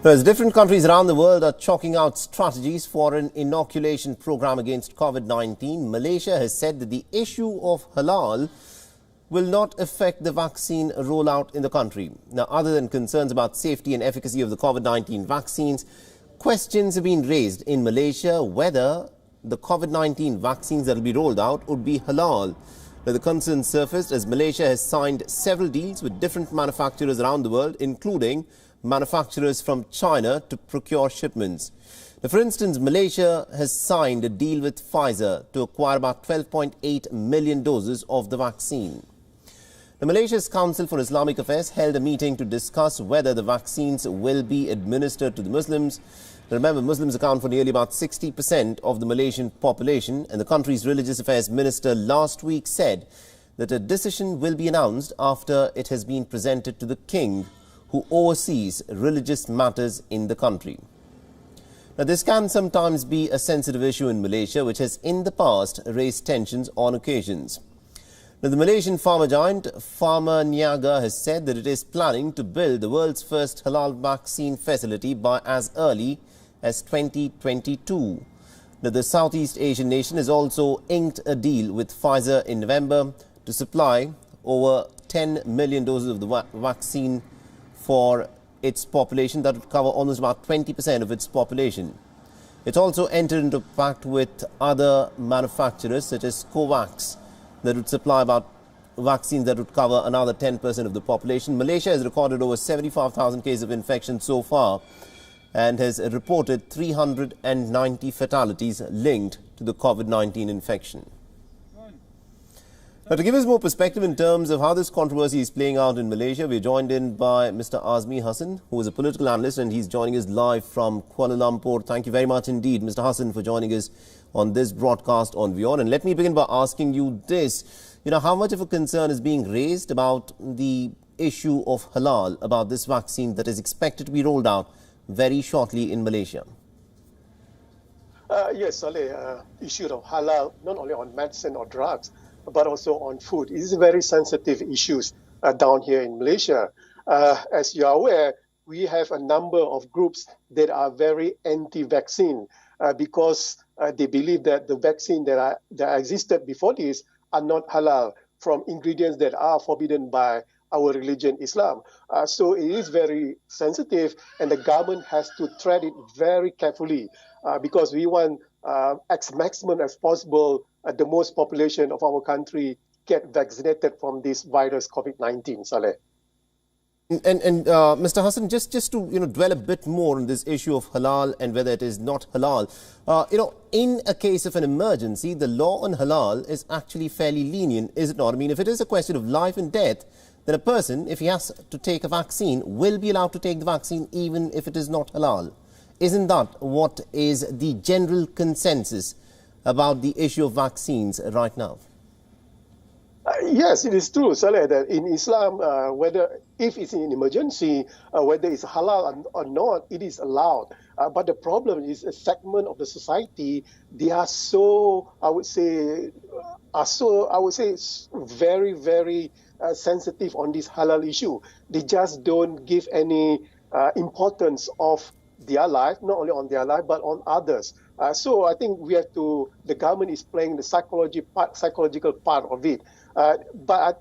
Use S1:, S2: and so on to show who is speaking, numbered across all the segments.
S1: As different countries around the world are chalking out strategies for an inoculation program against COVID-19, Malaysia has said that the issue of halal will not affect the vaccine rollout in the country. Now, other than concerns about safety and efficacy of the COVID-19 vaccines, questions have been raised in Malaysia whether the COVID-19 vaccines that will be rolled out would be halal. Now, the concern surfaced as Malaysia has signed several deals with different manufacturers around the world, including manufacturers from China, to procure shipments. Now, for instance, Malaysia has signed a deal with Pfizer to acquire about 12.8 million doses of the vaccine. Now, Malaysia's Council for Islamic Affairs held a meeting to discuss whether the vaccines will be administered to the Muslims. Now, remember, Muslims account for nearly about 60% of the Malaysian population, and the country's religious affairs minister last week said that a decision will be announced after it has been presented to the king, who oversees religious matters in the country. Now, this can sometimes be a sensitive issue in Malaysia, which has in the past raised tensions on occasions. Now, the Malaysian pharma giant Pharma Niaga has said that it is planning to build the world's first halal vaccine facility by as early as 2022. Now, the Southeast Asian nation has also inked a deal with Pfizer in November to supply over 10 million doses of the vaccine for its population. That would cover almost about 20% of its population. It also entered into a pact with other manufacturers such as COVAX that would supply about vaccines that would cover another 10% of the population. Malaysia has recorded over 75,000 cases of infection so far and has reported 390 fatalities linked to the COVID-19 infection. Now, to give us more perspective in terms of how this controversy is playing out in Malaysia, we're joined in by Mr. Azmi Hassan, who is a political analyst, and he's joining us live from Kuala Lumpur. Thank you very much indeed, Mr. Hassan, for joining us on this broadcast on WION. And let me begin by asking you this. How much of a concern is being raised about the issue of halal, about this vaccine that is expected to be rolled out very shortly in Malaysia?
S2: Yes, Saleh, issue of halal, not only on medicine or drugs, but also on food. It is very sensitive issues down here in Malaysia. As you are aware, we have a number of groups that are very anti-vaccine because they believe that the vaccine that existed before this are not halal from ingredients that are forbidden by our religion, Islam. So it is very sensitive, and the government has to tread it very carefully because we want as maximum as possible the most population of our country get vaccinated from this virus, COVID-19, Saleh.
S1: And Mr. Hassan, just to dwell a bit more on this issue of halal and whether it is not halal, in a case of an emergency, the law on halal is actually fairly lenient, is it not? I mean, if it is a question of life and death, then a person, if he has to take a vaccine, will be allowed to take the vaccine even if it is not halal. Isn't that what is the general consensus about the issue of vaccines right now?
S2: Yes, it is true, Saleh, that in Islam, if it's an emergency, whether it's halal or not, it is allowed. But the problem is a segment of the society, they are very, very sensitive on this halal issue. They just don't give any importance of their life, not only on their life, but on others. So I think the government is playing the psychological part of it. But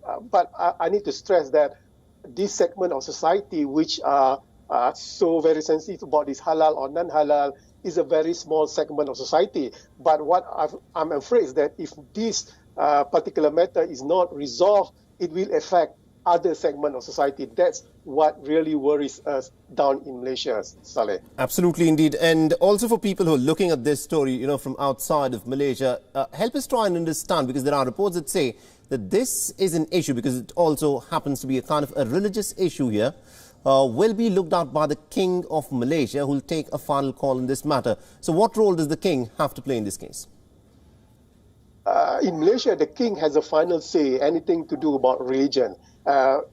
S2: I need to stress that this segment of society, which are so very sensitive about this halal or non-halal, is a very small segment of society. But what I'm afraid is that if this particular matter is not resolved, it will affect other segment of society. That's what really worries us down in Malaysia, Saleh.
S1: Absolutely, indeed. And also for people who are looking at this story, from outside of Malaysia, help us try and understand, because there are reports that say that this is an issue, because it also happens to be a kind of a religious issue here, will be looked at by the King of Malaysia, who will take a final call in this matter. So what role does the King have to play in this case?
S2: In Malaysia, the king has a final say, anything to do about religion,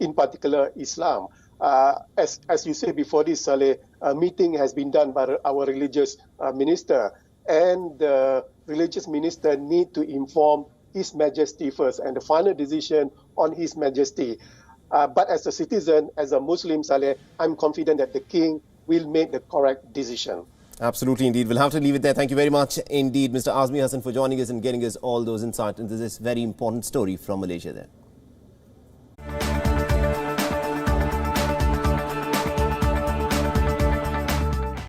S2: in particular Islam. As you said before this, Saleh, a meeting has been done by our religious minister, and the religious minister need to inform His Majesty first, and the final decision on His Majesty. But as a citizen, as a Muslim, Saleh, I'm confident that the king
S1: will
S2: make the correct decision.
S1: Absolutely, indeed. We'll have to leave it there. Thank you very much indeed, Mr. Azmi Hassan, for joining us and getting us all those insights into this very important story from Malaysia there.